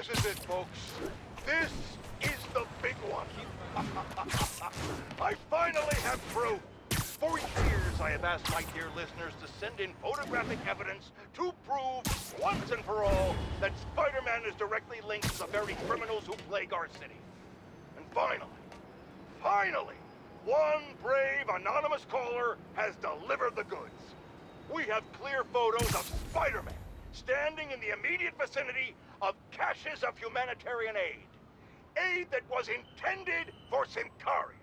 This is it, folks. This is the big one. I finally have proof. For years, I have asked my dear listeners to send in photographic evidence to prove, once and for all, that Spider-Man is directly linked to the very criminals who plague our city. And finally, one brave anonymous caller has delivered the goods. We have clear photos of Spider-Man standing in the immediate vicinity of caches of humanitarian aid. Aid that was intended for Symkaria.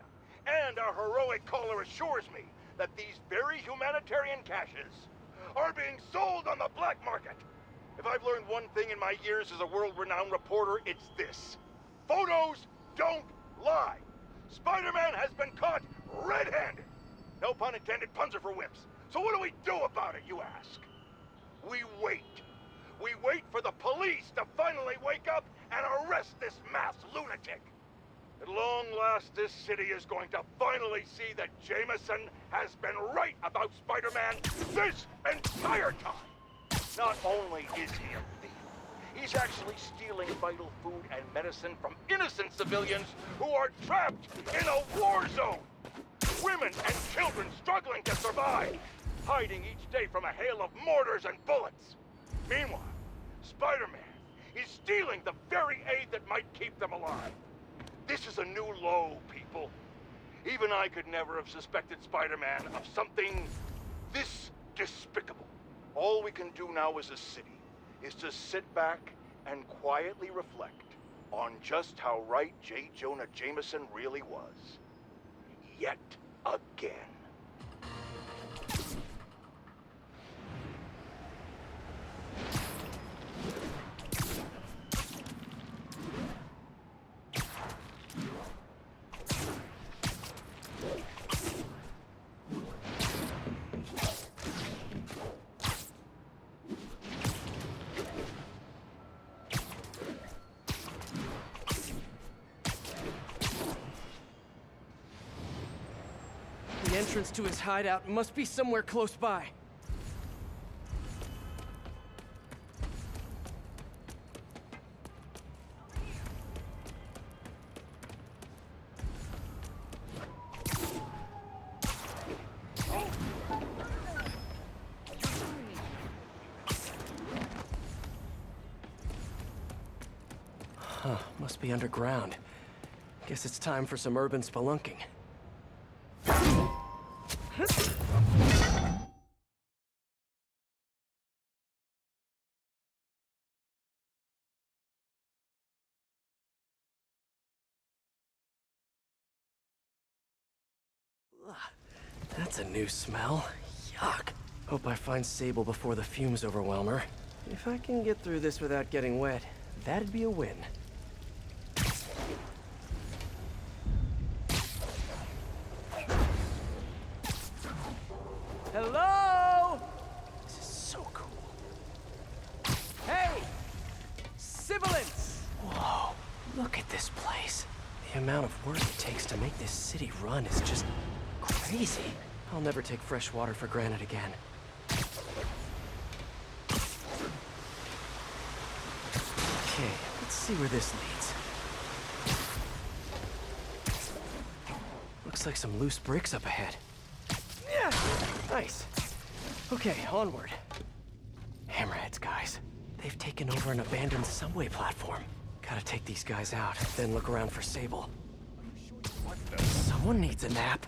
And our heroic caller assures me that these very humanitarian caches are being sold on the black market. If I've learned one thing in my years as a world-renowned reporter, it's this. Photos don't lie. Spider-Man has been caught red-handed. No pun intended, puns are for wimps. So what do we do about it, you ask? We wait. We wait for the police to finally wake up and arrest this mass lunatic. At long last, this city is going to finally see that Jameson has been right about Spider-Man this entire time. Not only is he a thief, he's actually stealing vital food and medicine from innocent civilians who are trapped in a war zone. Women and children struggling to survive, hiding each day from a hail of mortars and bullets. Meanwhile, Spider-Man is stealing the very aid that might keep them alive. This is a new low, people. Even I could never have suspected Spider-Man of something this despicable. All we can do now as a city is to sit back and quietly reflect on just how right J. Jonah Jameson really was. Yet again. The entrance to his hideout must be somewhere close by. Huh, must be underground. Guess it's time for some urban spelunking. That's a new smell. Yuck. Hope I find Sable before the fumes overwhelm her. If I can get through this without getting wet, that'd be a win. Hello? This is so cool. Hey! Sibilance! Whoa, look at this place. The amount of work it takes to make this city run is just crazy. I'll never take fresh water for granted again. Okay, let's see where this leads. Looks like some loose bricks up ahead. Yeah, nice. Okay, onward. Hammerheads, guys. They've taken over an abandoned subway platform. Gotta take these guys out, then look around for Sable. Someone needs a nap.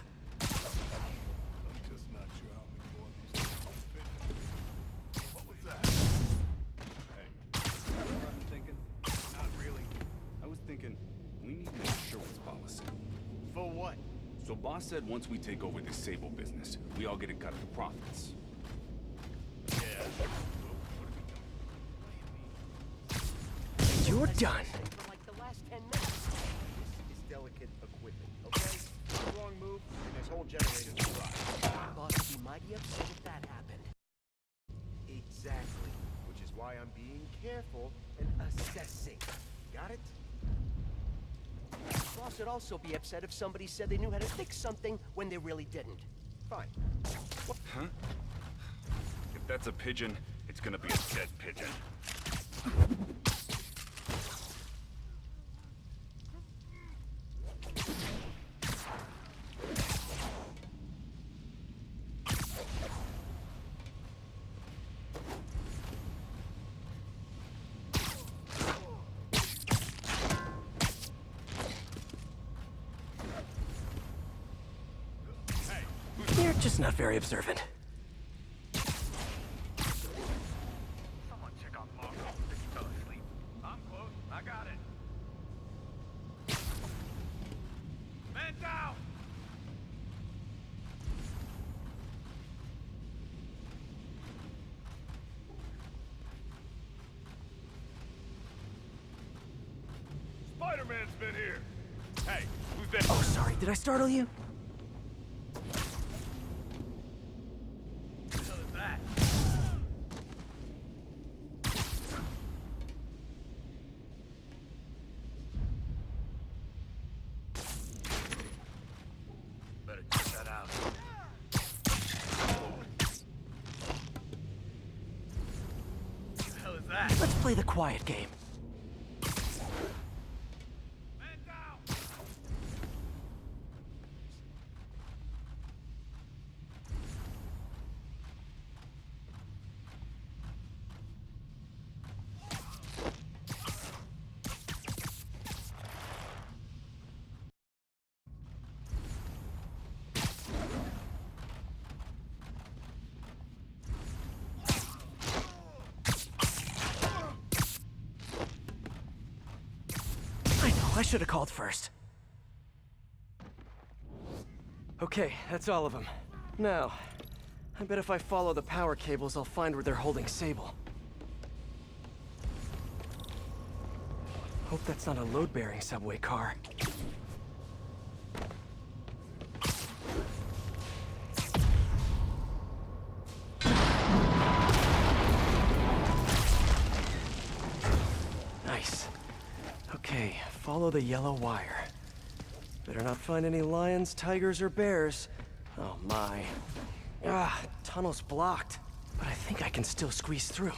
So boss said once we take over this Sable business, we all get a cut of the profits. You're done. For like the last 10 minutes. This is delicate equipment, okay? The wrong move, and this whole generator will rot. Boss would be mighty upset if that happened. Exactly. Which is why I'm being careful and assessing. Got it? Boss would also be upset if somebody said they knew how to fix something when they really didn't. Fine. Huh? If that's a pigeon, it's gonna be a dead pigeon. Just not very observant. Someone check on Marvel. He fell asleep. I'm close. I got it. Man down! Spider-Man's been here. Hey, who's there? Oh, sorry, did I startle you? What the hell is that? Better check that out. What the hell is that? Let's play the quiet game. Man down! I know, I should have called first. Okay, that's all of them. Now, I bet if I follow the power cables, I'll find where they're holding Sable. Hope that's not a load-bearing subway car. Nice. Okay, follow the yellow wire. Better not find any lions, tigers, or bears. Oh my. Ah, tunnel's blocked. But I think I can still squeeze through.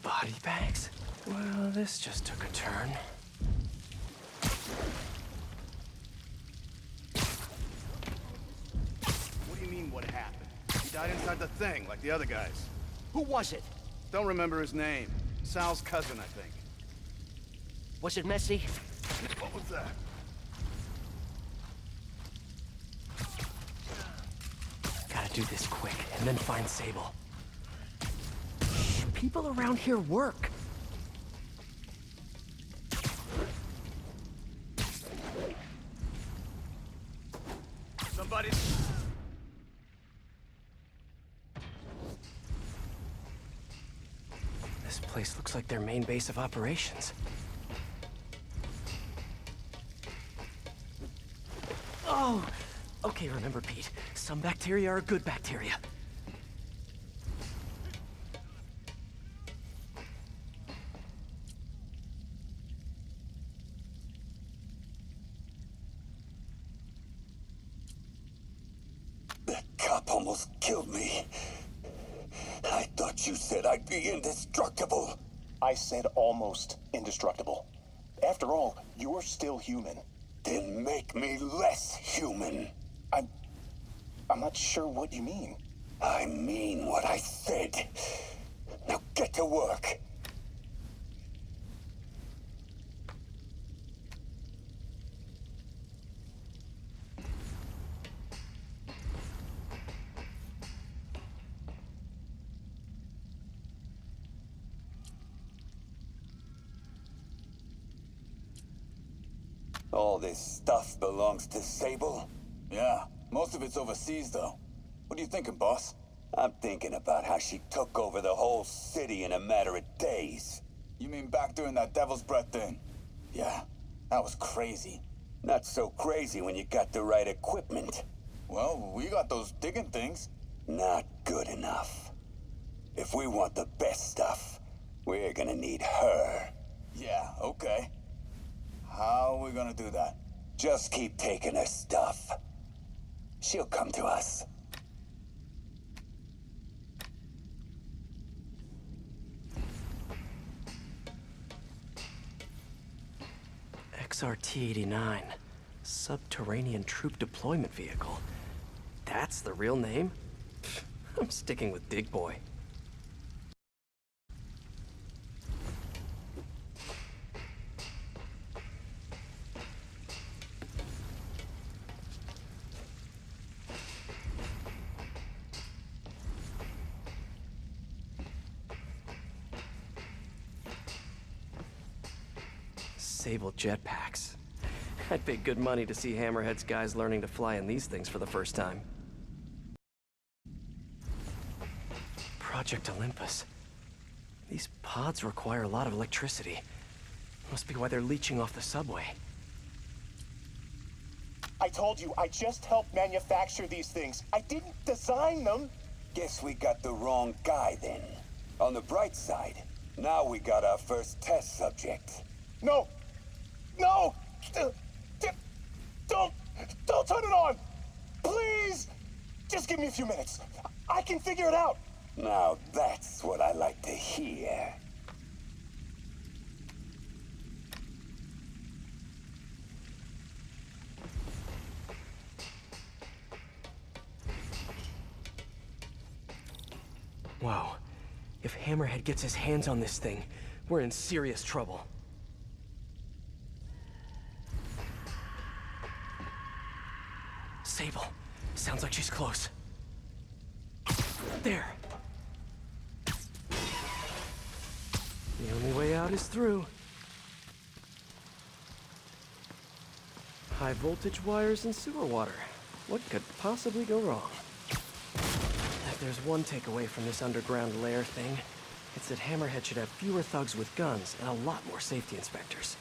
Body bags? Well, this just took a turn. What do you mean, what happened? He died inside the thing, like the other guys. Who was it? Don't remember his name. Sal's cousin, I think. Was it messy? What was that? Gotta do this quick, and then find Sable. Shh, people around here work. Somebody... This place looks like their main base of operations. Oh! Okay, remember, Pete. Some bacteria are good bacteria. That cop almost killed me. I thought you said I'd be indestructible. I said almost indestructible. After all, you're still human. Then make me less human. I'm not sure what you mean. I mean what I said. Now get to work. All this stuff belongs to Sable? Yeah, most of it's overseas, though. What are you thinking, boss? I'm thinking about how she took over the whole city in a matter of days. You mean back during that Devil's Breath thing? Yeah, that was crazy. Not so crazy when you got the right equipment. Well, we got those digging things. Not good enough. If we want the best stuff, we're gonna need her. Yeah, okay. How are we gonna do that? Just keep taking her stuff. She'll come to us. XRT-89. Subterranean troop deployment vehicle. That's the real name? Pfft, I'm sticking with Dig Boy. Sable jetpacks. I'd pay good money to see Hammerhead's guys learning to fly in these things for the first time. Project Olympus. These pods require a lot of electricity. Must be why they're leeching off the subway. I told you, I just helped manufacture these things. I didn't design them. Guess we got the wrong guy then. On the bright side, now we got our first test subject. No! No! Don't turn it on! Please! Just give me a few minutes. I can figure it out. Now that's what I like to hear. Wow. If Hammerhead gets his hands on this thing, we're in serious trouble. Sable. Sounds like she's close. There. The only way out is through. High voltage wires and sewer water. What could possibly go wrong? If there's one takeaway from this underground lair thing, it's that Hammerhead should have fewer thugs with guns and a lot more safety inspectors.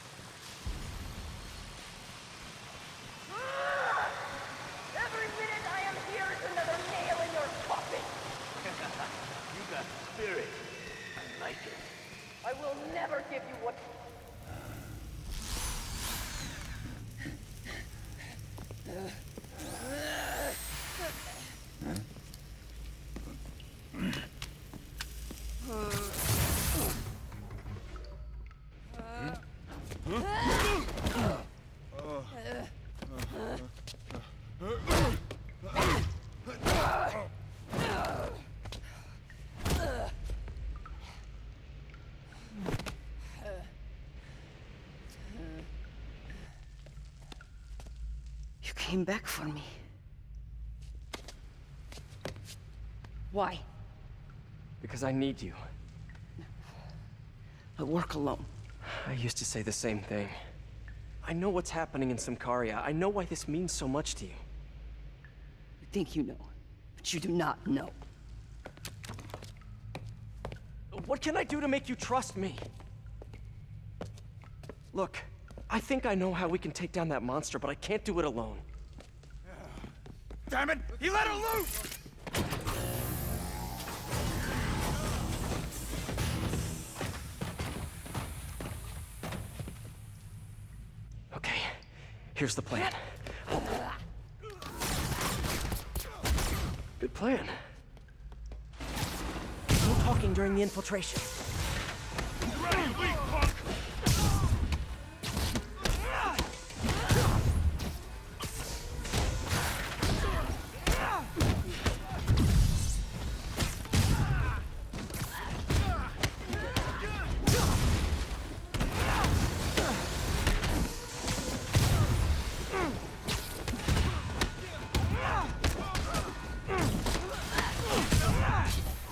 Every minute I am here is another nail in your coffin. You got spirit. I like it. I will never give you what... You came back for me. Why? Because I need you. I work alone. I used to say the same thing. I know what's happening in Symkaria. I know why this means so much to you. You think you know, but you do not know. What can I do to make you trust me? Look, I think I know how we can take down that monster, but I can't do it alone. Damn it! He let her loose! Okay, here's the plan. Good plan. No talking during the infiltration. Ready, you weak punk!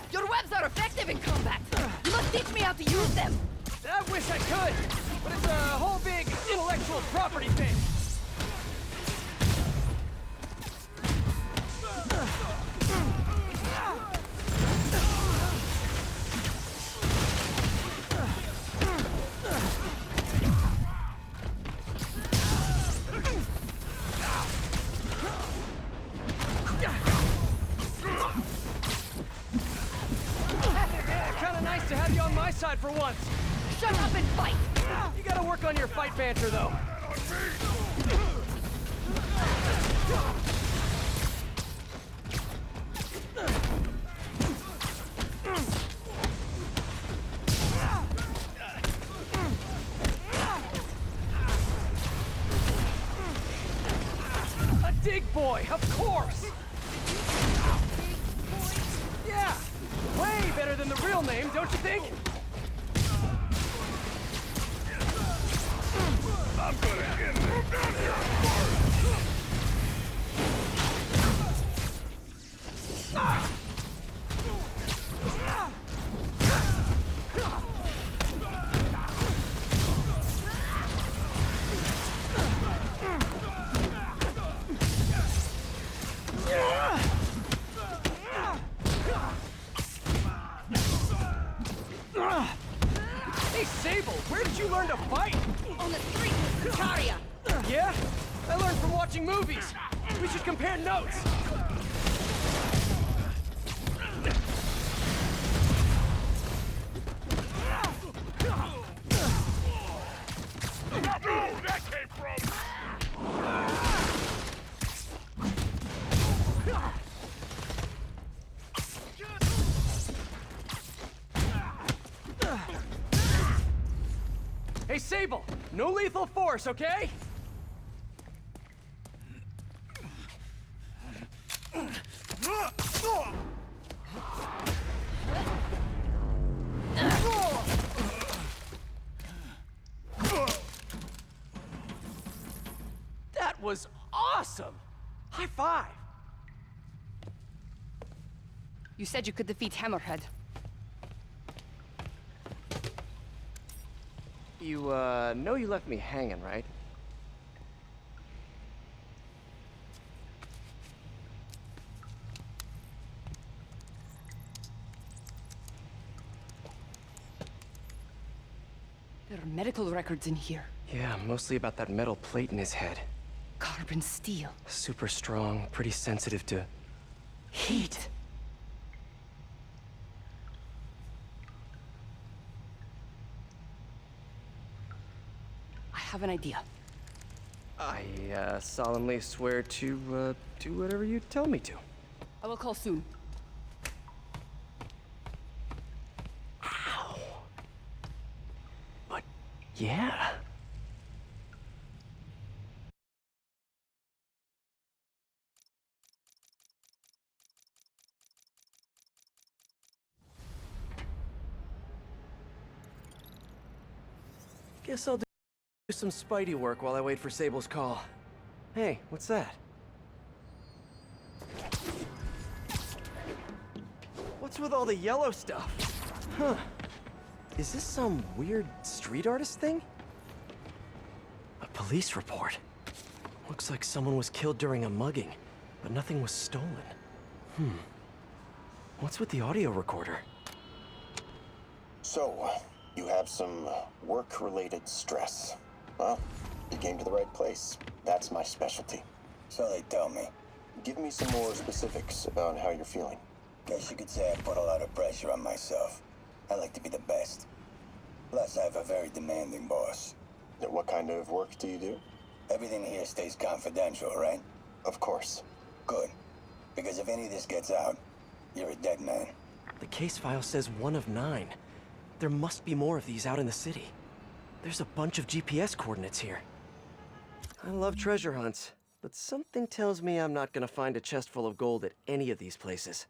Your webs are effective in combat. You must teach me how to use them. I wish I could, but it's a whole big intellectual property thing. Kinda nice to have you on my side for once. Shut up and fight. You gotta work on your fight banter, though. boy, of course! Yeah! Way better than the real name, don't you think? I'm gonna get this down here first! Hey, Sable, where did you learn to fight? On the street with Sicaria. Yeah? I learned from watching movies. We should compare notes. Where that came from? Hey, Sable, no lethal force, okay? That was awesome! High five! You said you could defeat Hammerhead. You, know you left me hanging, right? There are medical records in here. Yeah, mostly about that metal plate in his head. Carbon steel. Super strong, pretty sensitive to Heat. I have an idea. I, solemnly swear to, do whatever you tell me to. I will call soon. Ow. But, yeah. Guess I'll do some Spidey work while I wait for Sable's call. Hey, what's that? What's with all the yellow stuff? Huh. Is this some weird street artist thing? A police report. Looks like someone was killed during a mugging, but nothing was stolen. What's with the audio recorder? So, you have some work-related stress. Well, you came to the right place. That's my specialty. So they tell me. Give me some more specifics about how you're feeling. Guess you could say I put a lot of pressure on myself. I like to be the best. Plus, I have a very demanding boss. What kind of work do you do? Everything here stays confidential, right? Of course. Good. Because if any of this gets out, you're a dead man. The case file says 1 of 9. There must be more of these out in the city. There's a bunch of GPS coordinates here. I love treasure hunts, but something tells me I'm not gonna find a chest full of gold at any of these places.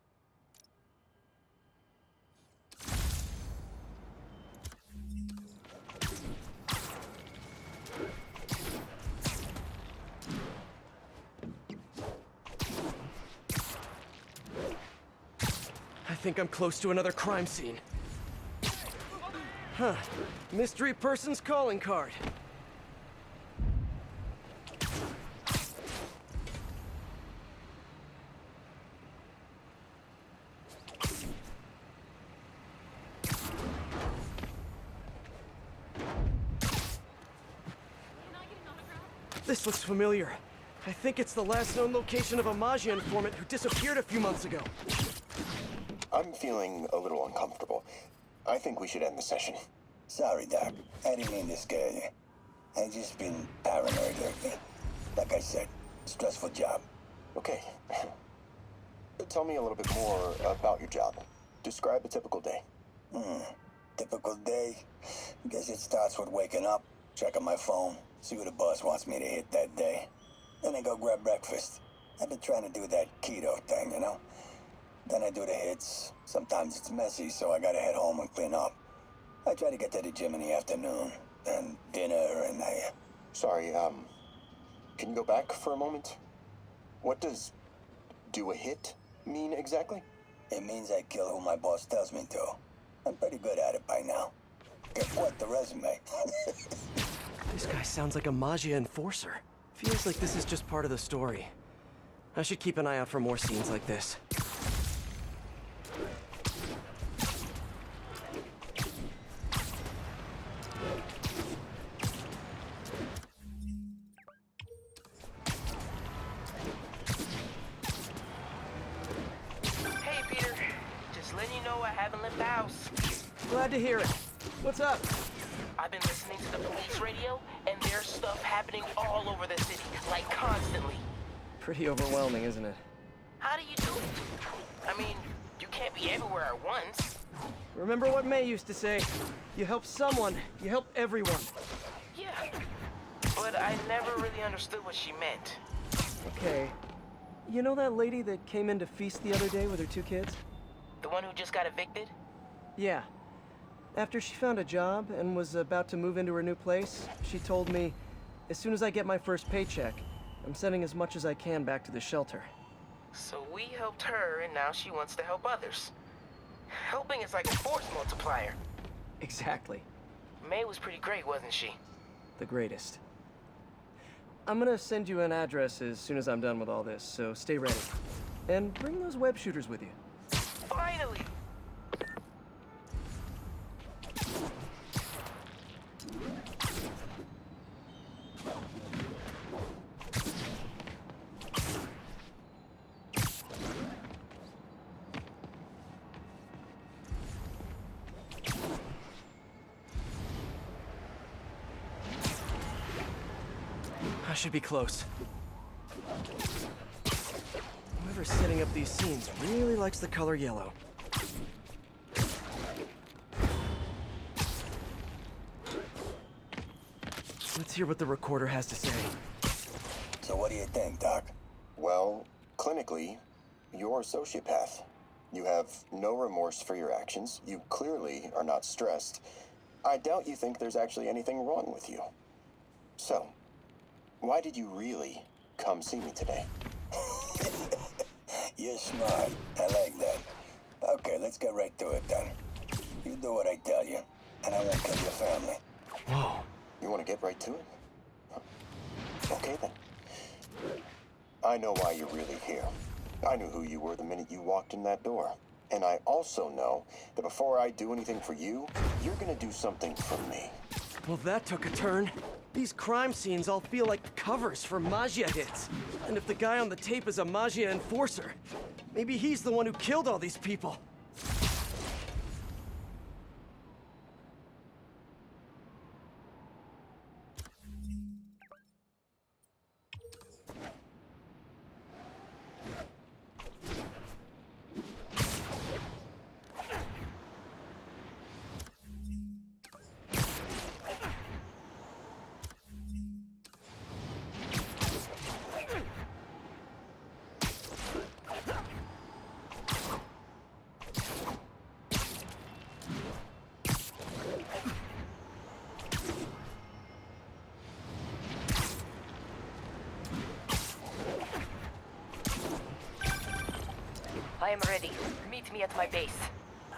I think I'm close to another crime scene. Huh. Mystery person's calling card. This looks familiar. I think it's the last known location of a Maggia informant who disappeared a few months ago. I'm feeling a little uncomfortable. I think we should end the session. Sorry, Doc. I didn't mean to scare you. I've just been paranoid lately. Like I said, stressful job. Okay. Tell me a little bit more about your job. Describe a typical day. Typical day? Guess it starts with waking up, checking my phone, see what the boss wants me to hit that day. Then I go grab breakfast. I've been trying to do that keto thing, you know? Then I do the hits. Sometimes it's messy, so I gotta head home and clean up. I try to get to the gym in the afternoon, then dinner, and Sorry, can you go back for a moment? What does do a hit mean exactly? It means I kill who my boss tells me to. I'm pretty good at it by now. Guess what? The resume. This guy sounds like a Maggia enforcer. Feels like this is just part of the story. I should keep an eye out for more scenes like this. Hey, Peter. Just letting you know I haven't left the house. Glad to hear it. What's up? I've been listening to the police radio, and there's stuff happening all over the city, like constantly. Pretty overwhelming, isn't it? How do you do it? I mean, you can't be everywhere at once. Remember what May used to say? You help someone, you help everyone. Yeah, but I never really understood what she meant. Okay. You know that lady that came in to feast the other day with her 2 kids? The one who just got evicted? Yeah. After she found a job and was about to move into her new place, she told me, as soon as I get my first paycheck, I'm sending as much as I can back to the shelter. So we helped her, and now she wants to help others. Helping is like a force multiplier. Exactly. May was pretty great, wasn't she? The greatest. I'm gonna send you an address as soon as I'm done with all this, so stay ready. And bring those web shooters with you. Finally! I should be close. Whoever's setting up these scenes really likes the color yellow. Let's hear what the recorder has to say. So what do you think, Doc? Well, clinically, you're a sociopath. You have no remorse for your actions. You clearly are not stressed. I doubt you think there's actually anything wrong with you. So, why did you really come see me today? You're smart. I like that. Okay, let's get right to it then. You do what I tell you, and I won't kill your family. Whoa. You want to get right to it? Okay then. I know why you're really here. I knew who you were the minute you walked in that door. And I also know that before I do anything for you, you're gonna do something for me. Well, that took a turn. These crime scenes all feel like covers for Maggia hits. And if the guy on the tape is a Maggia enforcer, maybe he's the one who killed all these people. I am ready. Meet me at my base.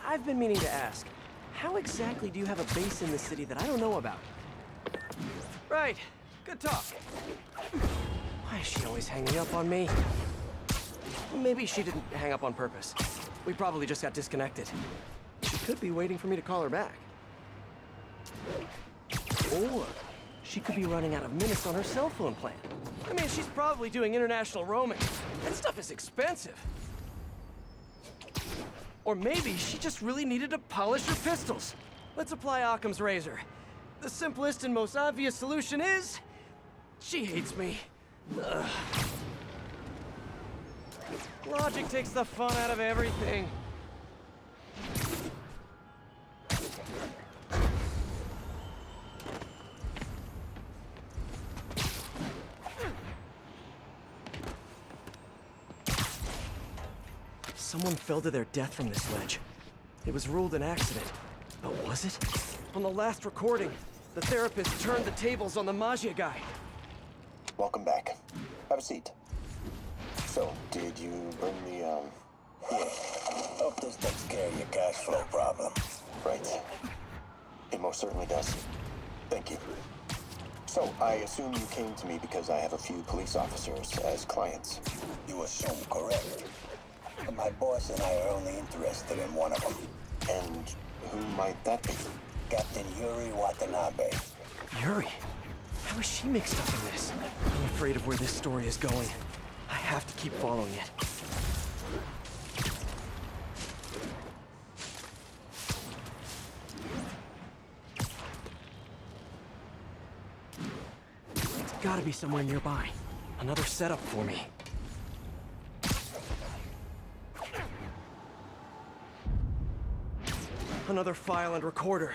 I've been meaning to ask, how exactly do you have a base in the city that I don't know about? Right. Good talk. Why is she always hanging up on me? Maybe she didn't hang up on purpose. We probably just got disconnected. She could be waiting for me to call her back. Or she could be running out of minutes on her cell phone plan. I mean, she's probably doing international roaming. That stuff is expensive. Or maybe she just really needed to polish her pistols. Let's apply Occam's razor. The simplest and most obvious solution is... she hates me. Ugh. Logic takes the fun out of everything. Someone fell to their death from this ledge. It was ruled an accident. But was it? On the last recording, the therapist turned the tables on the Magia guy. Welcome back. Have a seat. So, did you bring the, Yeah. Hope this takes care of your cash flow problem. Right. It most certainly does. Thank you. So, I assume you came to me because I have a few police officers as clients. You assume correct. But my boss and I are only interested in one of them. And who might that be? Captain Yuri Watanabe. Yuri? How is she mixed up in this? I'm afraid of where this story is going. I have to keep following it. It's gotta be somewhere nearby. Another setup for me. Another file and recorder.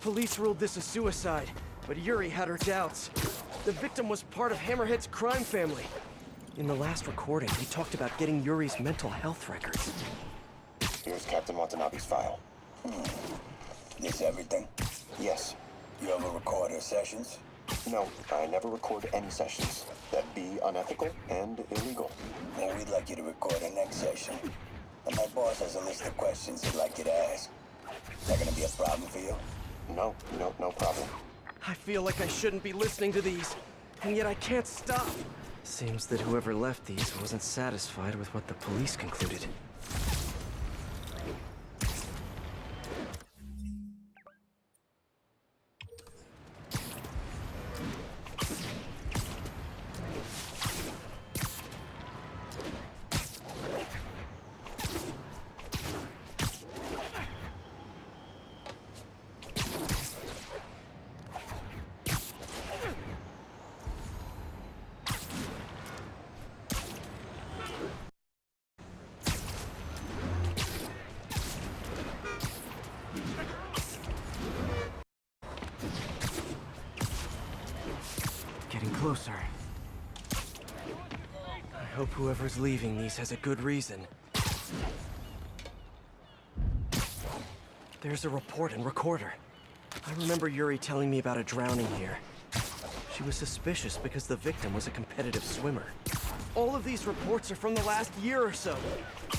Police ruled this a suicide, but Yuri had her doubts. The victim was part of Hammerhead's crime family. In the last recording, he talked about getting Yuri's mental health records. Here's Captain Watanabe's file. This everything? Yes. You ever record her sessions? No, I never record any sessions. That'd be unethical and illegal. Well, we'd like you to record the next session. And my boss has a list of questions he'd like you to ask. Is that gonna be a problem for you? No problem. I feel like I shouldn't be listening to these, and yet I can't stop. Seems that whoever left these wasn't satisfied with what the police concluded. Getting closer. I hope whoever's leaving these has a good reason. There's a report and recorder. I remember Yuri telling me about a drowning here. She was suspicious because the victim was a competitive swimmer. All of these reports are from the last year or so.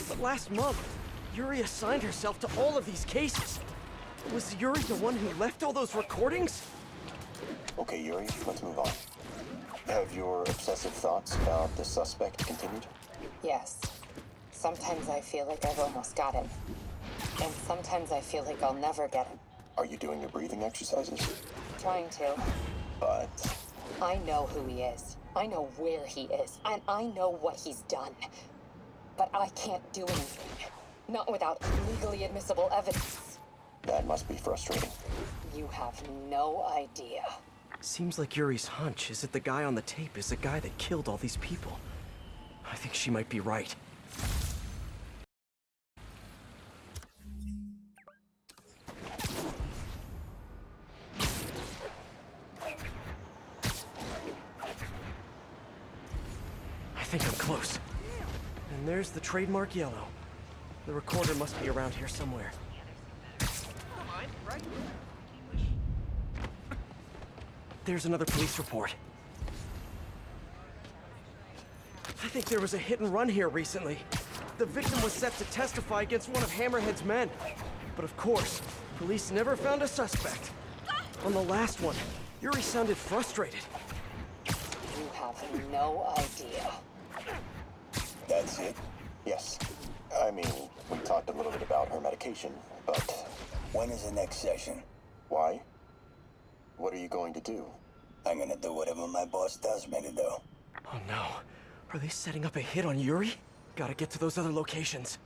But last month, Yuri assigned herself to all of these cases. Was Yuri the one who left all those recordings? Okay, Yuri, let's move on. Have your obsessive thoughts about the suspect continued? Yes. Sometimes I feel like I've almost got him. And sometimes I feel like I'll never get him. Are you doing your breathing exercises? Trying to. But... I know who he is. I know where he is. And I know what he's done. But I can't do anything. Not without legally admissible evidence. That must be frustrating. You have no idea. Seems like Yuri's hunch is that the guy on the tape is the guy that killed all these people. I think she might be right. I think I'm close. And there's the trademark yellow. The recorder must be around here somewhere. There's another police report. I think there was a hit and run here recently. The victim was set to testify against one of Hammerhead's men. But of course, police never found a suspect. On the last one, Yuri sounded frustrated. You have no idea. That's it? Yes. I mean, we talked a little bit about her medication, but... When is the next session? Why? What are you going to do? I'm gonna do whatever my boss tells me to do. Oh no. Are they setting up a hit on Yuri? Gotta get to those other locations.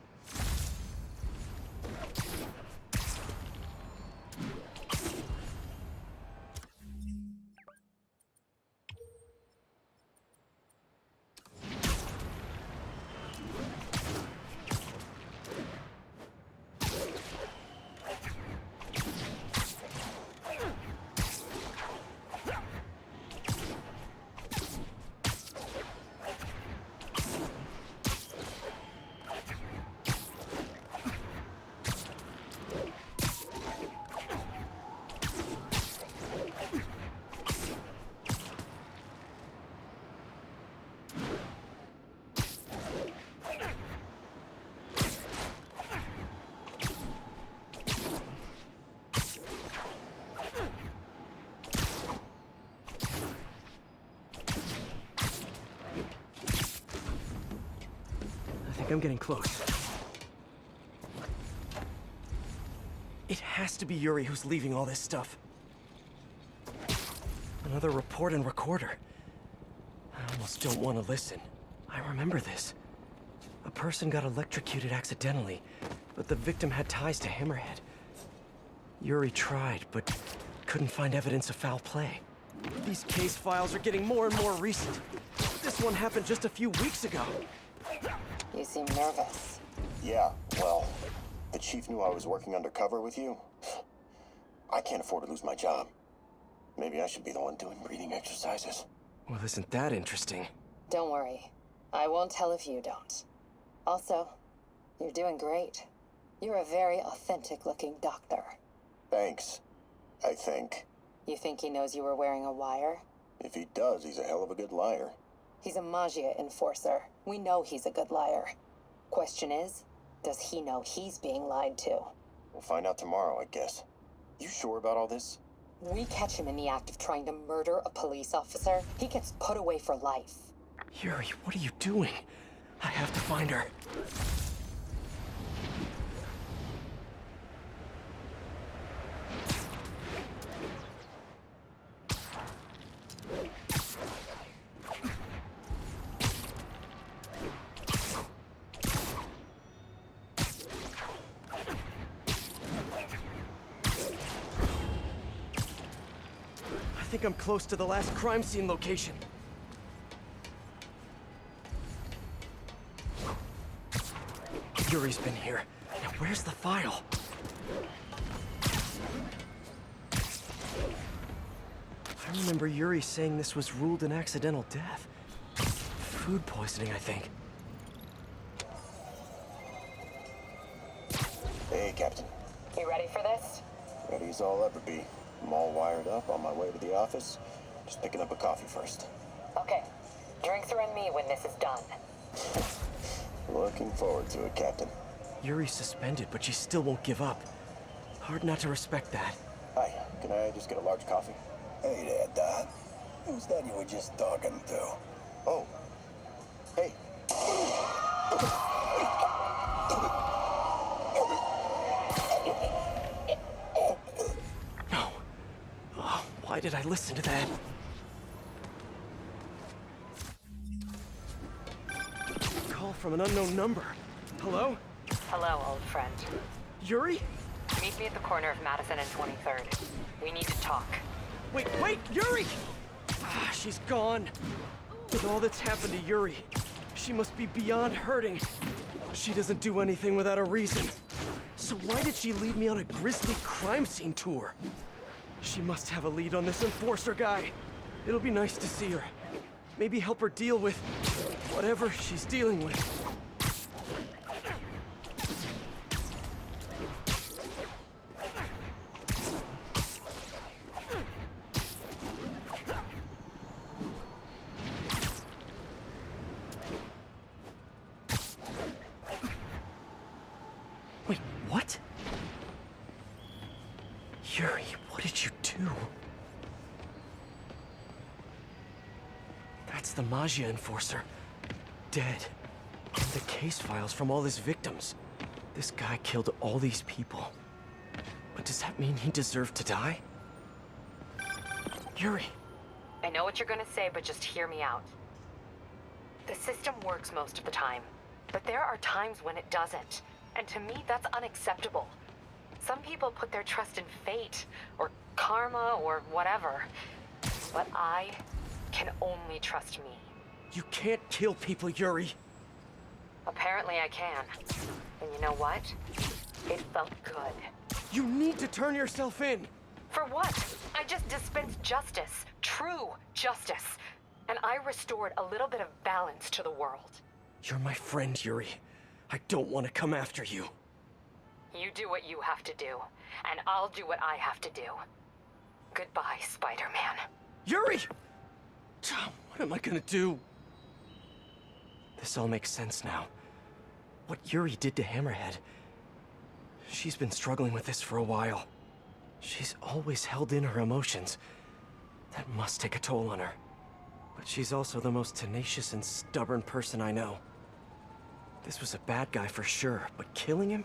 like I'm getting close. It has to be Yuri who's leaving all this stuff. Another report and recorder. I almost don't want to listen. I remember this. A person got electrocuted accidentally, but the victim had ties to Hammerhead. Yuri tried, but couldn't find evidence of foul play. These case files are getting more and more recent. This one happened just a few weeks ago. You seem nervous. Yeah, well, the chief knew I was working undercover with you. I can't afford to lose my job. Maybe I should be the one doing breathing exercises. Well, isn't that interesting? Don't worry. I won't tell if you don't. Also, you're doing great. You're a very authentic-looking doctor. Thanks, I think. You think he knows you were wearing a wire? If he does, he's a hell of a good liar. He's a Magia enforcer. We know he's a good liar. Question is, does he know he's being lied to? We'll find out tomorrow, I guess. You sure about all this? We catch him in the act of trying to murder a police officer, he gets put away for life. Yuri, what are you doing? I have to find her. I think I'm close to the last crime scene location. Yuri's been here. Now where's the file? I remember Yuri saying this was ruled an accidental death. Food poisoning, I think. Hey, Captain. You ready for this? Ready as I'll ever be. I'm all wired up, on my way to the office. Just picking up a coffee first. Okay. Drinks are on me when this is done. Looking forward to it, Captain. Yuri's suspended, but she still won't give up. Hard not to respect that. Hi, can I just get a large coffee? Hey there, Dad. Who's that you were just talking to? Oh. Hey. No. Oh, why did I listen to that? Call from an unknown number. Hello? Hello, old friend. Yuri? Meet me at the corner of Madison and 23rd. We need to talk. Wait, Yuri! Ah, she's gone. With all that's happened to Yuri, she must be beyond hurting. She doesn't do anything without a reason. So why did she lead me on a grisly crime scene tour? She must have a lead on this enforcer guy. It'll be nice to see her. Maybe help her deal with whatever she's dealing with. Wait, what? Yuri, what did you do? That's the Magia enforcer. Dead. And the case files from all his victims. This guy killed all these people. But does that mean he deserved to die? Yuri. I know what you're gonna say, but just hear me out. The system works most of the time, but there are times when it doesn't. And to me, that's unacceptable. Some people put their trust in fate, or karma, or whatever. But I can only trust me. You can't kill people, Yuri. Apparently I can. And you know what? It felt good. You need to turn yourself in. For what? I just dispensed justice. True justice. And I restored a little bit of balance to the world. You're my friend, Yuri. I don't want to come after you. You do what you have to do, and I'll do what I have to do. Goodbye, Spider-Man. Yuri! What am I gonna do? This all makes sense now. What Yuri did to Hammerhead. She's been struggling with this for a while. She's always held in her emotions. That must take a toll on her. But she's also the most tenacious and stubborn person I know. This was a bad guy for sure, but killing him?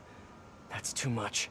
That's too much.